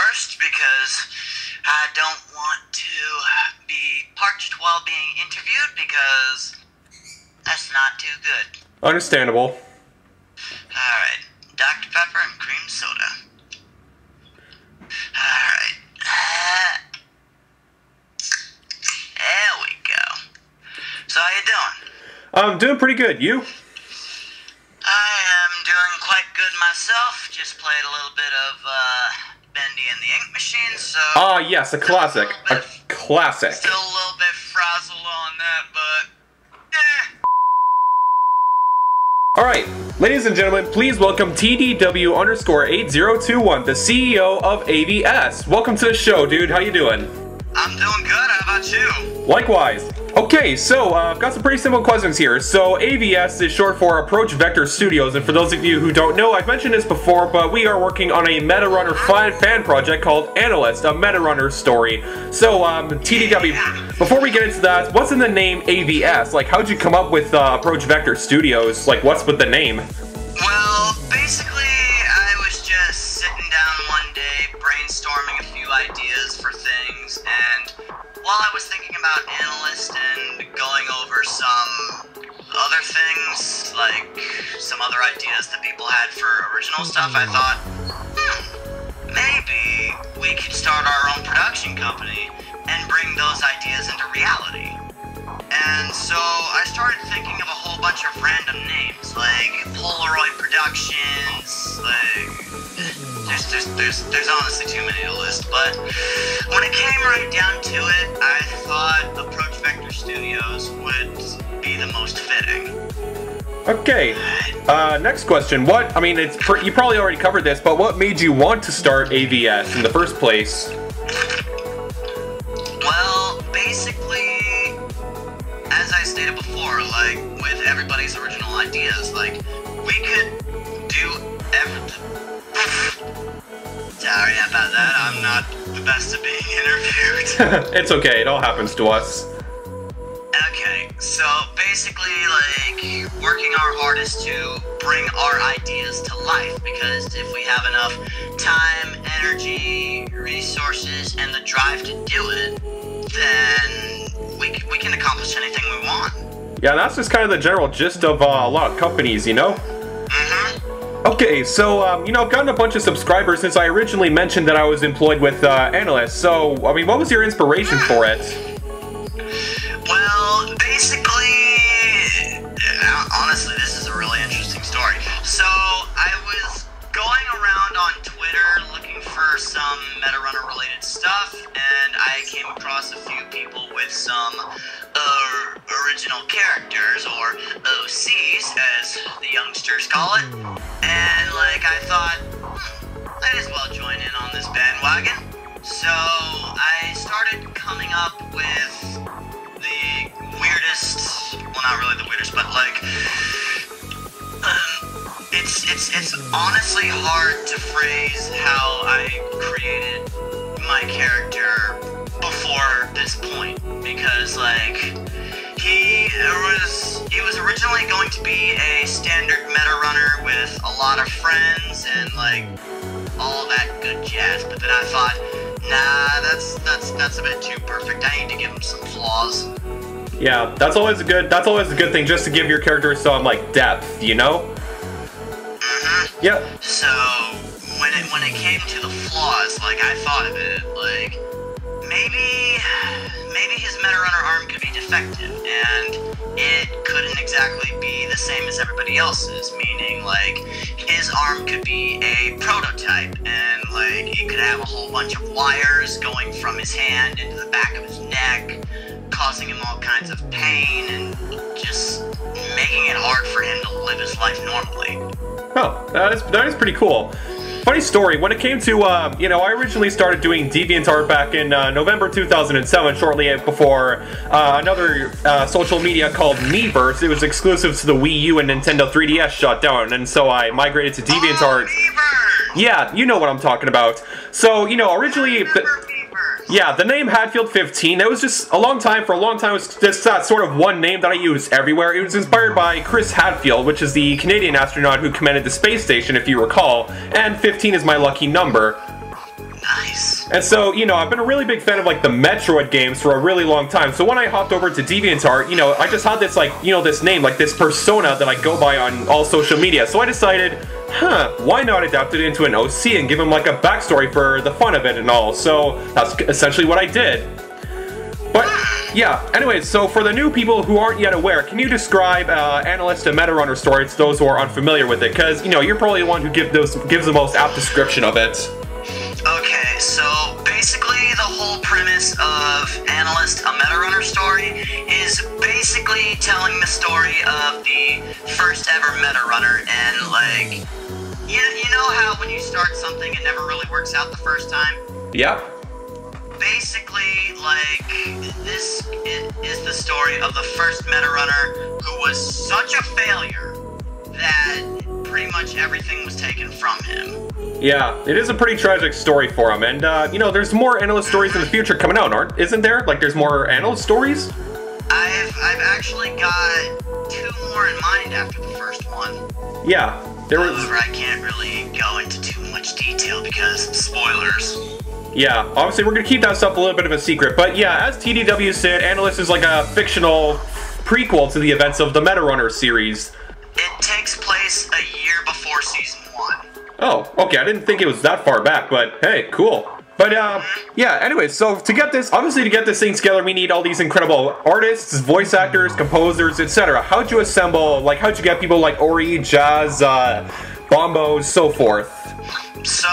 first because I don't want to be parched while being interviewed because that's not too good. Understandable. Alright, Dr. Pepper and cream soda. Alright. There we go. So how you doing? I'm doing pretty good. You? I am doing quite good myself. Just played a little bit of Bendy and the Ink Machine, so... Ah, yes, a classic. A classic. Still a little bit frazzled on that, but... Alright, ladies and gentlemen, please welcome TDW_8021, the CEO of AVS. Welcome to the show, dude. How you doing? I'm doing good. How about you? Likewise. Okay, so I've got some pretty simple questions here. So AVS is short for Approach Vector Studios, and for those of you who don't know, I've mentioned this before, but we are working on a MetaRunner fan project called Analyst, a MetaRunner story. So TDW, before we get into that, what's in the name AVS? Like, how'd you come up with Approach Vector Studios? Like, what's with the name? Well, basically, I was just sitting down one day, brainstorming a few ideas for things, and while I was thinking about Analyst and going over some other things, like some other ideas that people had for original stuff, I thought, maybe we could start our own production company and bring those ideas into reality. And so I started thinking of a whole bunch of random names, like Polaroid Productions, like... There's honestly too many to list, but when it came right down to it, I thought Approach Vector Studios would be the most fitting. Okay, next question. What, I mean, you probably already covered this, but what made you want to start AVS in the first place? Well, basically, as I stated before, like, with everybody's original ideas, like, we could do everything. Sorry about that, I'm not the best at being interviewed. It's okay, it all happens to us. Okay, so basically, like, working our hardest to bring our ideas to life, because if we have enough time, energy, resources, and the drive to do it, then we can accomplish anything we want. Yeah, that's just kind of the general gist of a lot of companies, you know? Okay, so, you know, I've gotten a bunch of subscribers since I originally mentioned that I was employed with Analyst, so, I mean, what was your inspiration for it? Well, basically, honestly, this is a really interesting story. So, I was going around on Twitter looking for some MetaRunner related stuff, and I came across a few people with some original characters, or OCs, as the youngsters call it, and like I thought, might as well join in on this bandwagon. So I started coming up with the weirdest, well, not really the weirdest, but like, it's honestly hard to phrase how I created my character before this point, because like he was originally going to be a standard MetaRunner with a lot of friends and like all that good jazz, but then I thought, nah, that's a bit too perfect. I need to give him some flaws. Yeah, that's always a good thing, just to give your character some like depth, you know? Yep. So when it came to the flaws, like I thought of it, like maybe his MetaRunner arm could be defective, and it couldn't exactly be the same as everybody else's, meaning like his arm could be a prototype, and like it could have a whole bunch of wires going from his hand into the back of his neck, causing him all kinds of pain and just making it hard for him to live his life normally. Oh, that is pretty cool. Funny story, when it came to, you know, I originally started doing DeviantArt back in November 2007, shortly before another social media called Miiverse. It was exclusive to the Wii U and Nintendo 3DS shut down, and so I migrated to DeviantArt. Miiverse! Yeah, you know what I'm talking about. So, you know, originally... Yeah, the name Hatfield 15, it was just for a long time, it was just that sort of one name that I use everywhere. It was inspired by Chris Hadfield, which is the Canadian astronaut who commanded the space station, if you recall, and 15 is my lucky number. Nice. And so, you know, I've been a really big fan of like the Metroid games for a really long time. So when I hopped over to DeviantArt, you know, I just had this like, you know, this name, like this persona that I go by on all social media. So I decided, why not adapt it into an OC and give him like a backstory for the fun of it and all. So that's essentially what I did. But yeah, anyways, so for the new people who aren't yet aware, can you describe Analyst and Meta Runner story to those who are unfamiliar with it? Because, you know, you're probably the one who gives the most apt description of it. Okay, so basically the whole premise of Analyst, a Meta Runner story, is basically telling the story of the first ever Meta Runner, and like, you know how when you start something it never really works out the first time? Yeah. Basically, like, this is the story of the first Meta Runner who was such a failure that pretty much everything was taken from him. Yeah, it is a pretty tragic story for him, and you know, there's more Analyst stories in the future coming out, isn't there? Like, there's more Analyst stories? I've actually got 2 more in mind after the first one. Yeah, there was... However, I can't really go into too much detail because spoilers. Yeah, obviously we're gonna keep that stuff a little bit of a secret, but yeah, as TDW said, Analyst is like a fictional prequel to the events of the Meta Runner series. It takes place a year before season 1. Oh, okay, I didn't think it was that far back, but hey, cool. But yeah, anyways, so to get this thing together, we need all these incredible artists, voice actors, composers, etc. How'd you assemble, like, how'd you get people like Ori, Jazz, Bombo, so forth? So,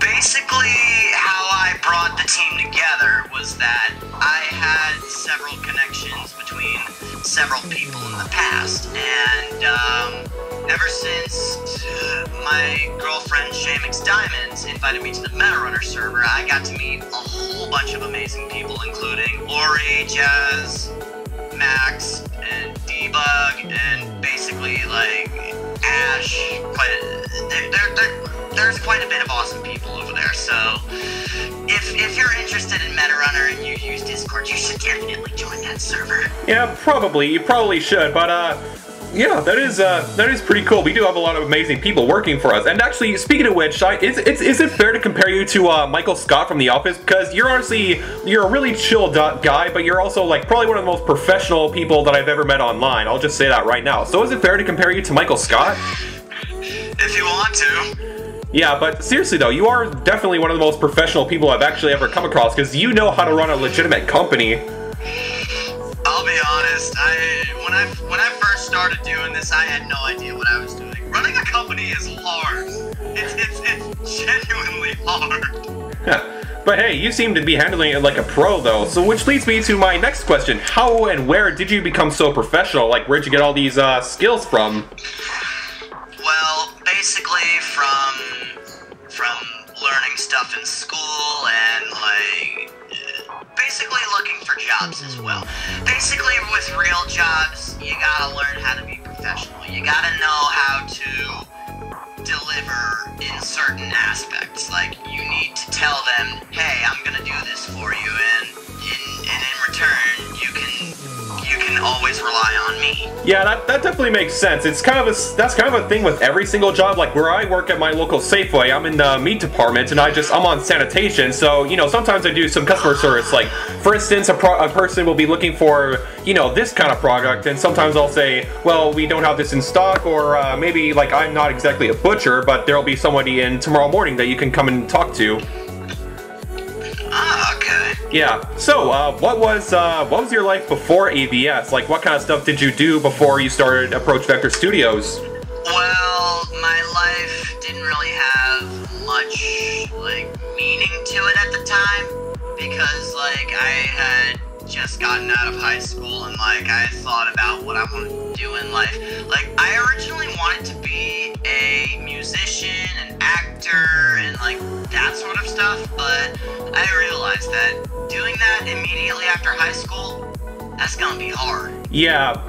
basically, how I brought the team together was that I had several connections between several people in the past, and ever since my girlfriend Shamix Diamonds invited me to the Meta Runner server, I got to meet a whole bunch of amazing people, including Ori, Jazz, Max, and Debug, and basically, like, Ash. There's quite a bit of awesome people over there, so if you're interested in Meta Runner and you use Discord, you should definitely join that server. Yeah, probably. You probably should, but yeah, that is pretty cool. We do have a lot of amazing people working for us. And actually, speaking of which, is it fair to compare you to Michael Scott from The Office? Because you're a really chill guy, but you're also like probably one of the most professional people that I've ever met online. I'll just say that right now. So is it fair to compare you to Michael Scott? If you want to. Yeah, but seriously though, you are definitely one of the most professional people I've actually ever come across, because you know how to run a legitimate company. I'll be honest, when I first started doing this, I had no idea what I was doing. Running a company is hard. It's genuinely hard. But hey, you seem to be handling it like a pro though, so which leads me to my next question. How and where did you become so professional? Like, where'd you get all these skills from? Well, basically from learning stuff in school and like basically looking for jobs as well. Basically with real jobs, you gotta learn how to be professional. You gotta know how to deliver in certain aspects. Like, you need to tell them, hey, I'm gonna do this for you, and in return, you can always rely on me. Yeah, that definitely makes sense. That's kind of a thing with every single job. Like, where I work at my local Safeway, I'm in the meat department, and I'm on sanitation. So, you know, sometimes I do some customer service. Like, for instance, a person will be looking for, you know, this kind of product, and sometimes I'll say, well, we don't have this in stock, or maybe, like, I'm not exactly a butcher, but there'll be somebody in tomorrow morning that you can come and talk to. Ah, okay. Yeah. So, what was your life before AVS? Like, what kind of stuff did you do before you started Approach Vector Studios? Well, my life didn't really have much, like, meaning to it at the time, because, like, I had just gotten out of high school, and, like, I thought about what I wanted to do in life. Like, I originally wanted to be a musician, an actor, and, like, that sort of stuff, but I realized that doing that immediately after high school, that's gonna be hard. Yeah,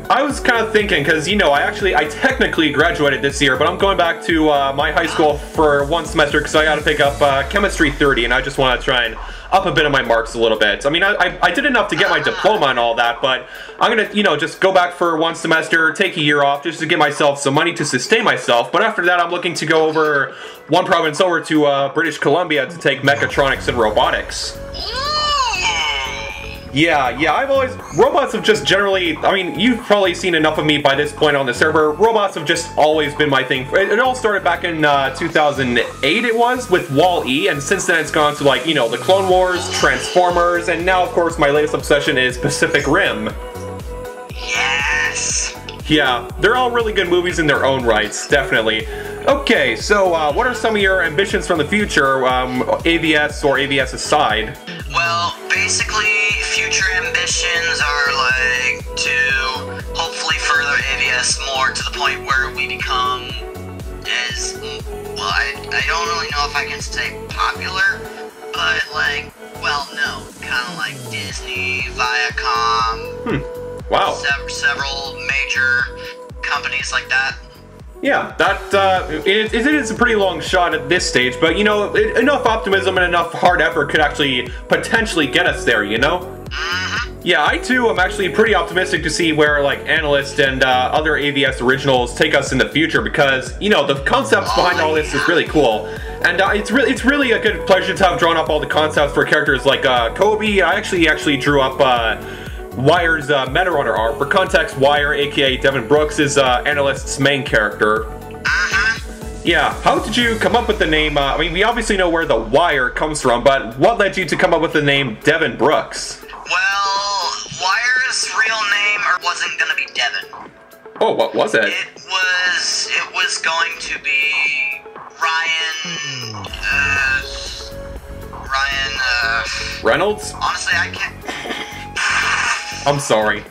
I was kind of thinking, because, you know, I technically graduated this year, but I'm going back to my high school for one semester because I got to pick up Chemistry 30, and I just want to try and up a bit of my marks a little bit. I mean, I did enough to get my diploma and all that, but I'm going to, you know, just go back for one semester, take a year off, just to give myself some money to sustain myself, but after that I'm looking to go over one province over to British Columbia to take mechatronics and robotics. Robots have just generally, I mean, you've probably seen enough of me by this point on the server. Robots have just always been my thing. It all started back in 2008, it was, with Wall-E, and since then it's gone to, like, you know, the Clone Wars, Transformers, and now, of course, my latest obsession is Pacific Rim. Yes! Yeah, they're all really good movies in their own rights, definitely. Okay, so what are some of your ambitions from the future, AVS or AVS aside? Well, basically, future ambitions are like to hopefully further AVS more to the point where we become as, well, I don't really know if I can say popular, but like, well, no, kind of like Disney, Viacom, Wow. Several major companies like that. Yeah, that it is a pretty long shot at this stage, but you know, enough optimism and enough hard effort could actually potentially get us there, you know? Yeah, I too am actually pretty optimistic to see where like Analyst and other AVS originals take us in the future, because you know the concepts behind all this is really cool, and it's really a good pleasure to have drawn up all the concepts for characters like Kobe. I actually drew up Wire's Metarunner art. For context, Wire, aka Devin Brooks, is Analyst's main character. Yeah, how did you come up with the name? I mean, we obviously know where the Wire comes from, but what led you to come up with the name Devin Brooks? Well, Wire's real name wasn't gonna be Devin. Oh, what was it? It was going to be Ryan, Reynolds? Honestly, I can't... I'm sorry.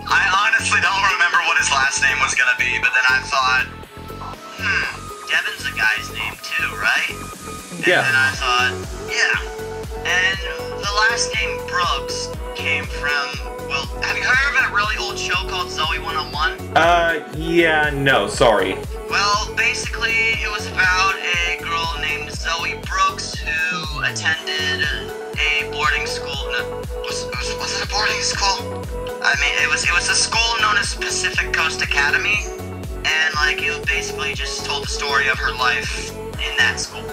I honestly don't remember what his last name was gonna be, but then I thought, Devin's a guy's name too, right? Yeah. And then I thought, yeah. And the last name Brooks came from, well, have you heard of a really old show called Zoe 101? Yeah, no, sorry. Well, basically, it was about a girl named Zoe Brooks who attended a boarding school. No, was it a boarding school? I mean, it was a school known as Pacific Coast Academy, and like it basically just told the story of her life in that school.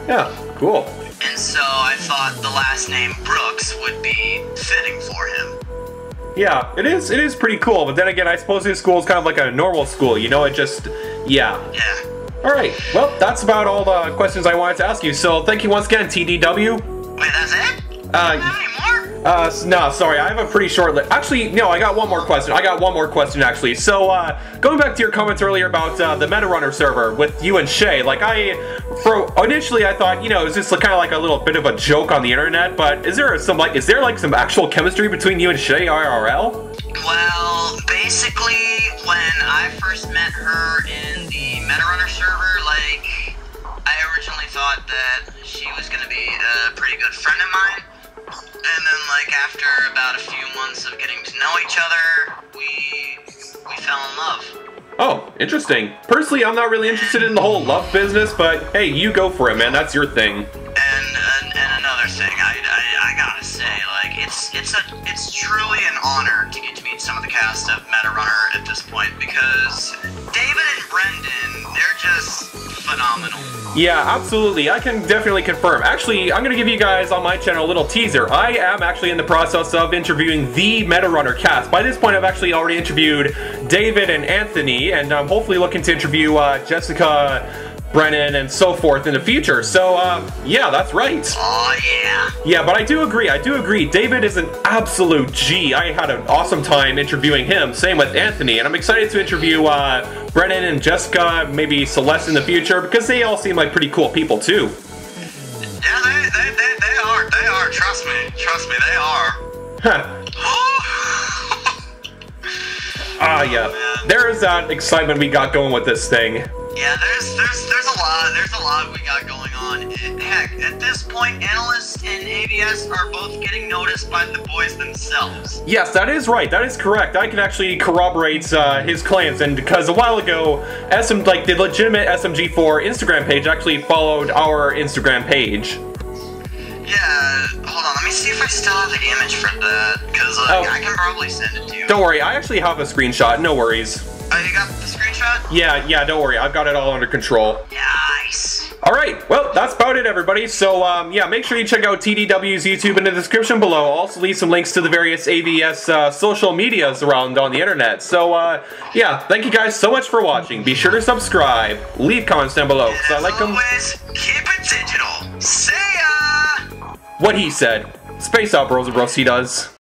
Yeah, cool. And so I thought the last name Brooks would be fitting for him. Yeah, it is pretty cool, but then again, I suppose his school is kind of like a normal school, you know, it just, yeah. Yeah. Alright, well, that's about all the questions I wanted to ask you, so thank you once again, TDW. Wait, that's it? You don't have any more? No, sorry, I have a pretty short list. Actually, no, I got one more question, actually. So, going back to your comments earlier about the Metarunner server with you and Shay, like, initially I thought, you know, is this kind of like a little bit of a joke on the internet, but is there some actual chemistry between you and Shay IRL? Well, basically, when I first met her in the Metarunner server, like, I originally thought that she was gonna be a pretty good friend of mine. And then, like, after about a few months of getting to know each other, we fell in love. Oh, interesting. Personally, I'm not really interested in the whole love business, but hey, you go for it, man. That's your thing. And another thing, I gotta say, like, it's truly an honor to get to meet some of the cast of Metarunner at this point, because David and Brendan, they're just phenomenal. Yeah, absolutely. I can definitely confirm. Actually, I'm going to give you guys on my channel a little teaser. I am actually in the process of interviewing the Metarunner cast. By this point, I've actually already interviewed David and Anthony, and I'm hopefully looking to interview Jessica, Brennan, and so forth in the future. So, yeah, that's right. Oh, yeah. Yeah, but I do agree. David is an absolute G. I had an awesome time interviewing him. Same with Anthony, and I'm excited to interview Brennan and Jessica, maybe Celeste in the future, because they all seem like pretty cool people, too. Yeah, they are. Trust me, they are. Huh. Yeah. Man. There is that excitement we got going with this thing. Yeah, there's a lot we got going on. Heck, at this point, Analyst and AVS are both getting noticed by the boys themselves. Yes, that is right. That is correct. I can actually corroborate his claims, and because a while ago, the legitimate SMG4 Instagram page actually followed our Instagram page. Yeah, hold on, let me see if I still have the image for that, because I can probably send it to you. Don't worry, I actually have a screenshot, no worries. Oh, you got the screenshot? Yeah, don't worry, I've got it all under control. Nice. Alright, well, that's about it, everybody. So, yeah, make sure you check out TDW's YouTube in the description below. I'll also leave some links to the various AVS social medias around on the internet. So, yeah, thank you guys so much for watching. Be sure to subscribe, leave comments down below, because I like them. Always, keep it digital. See ya! What he said. Space out, bros and bros, he does.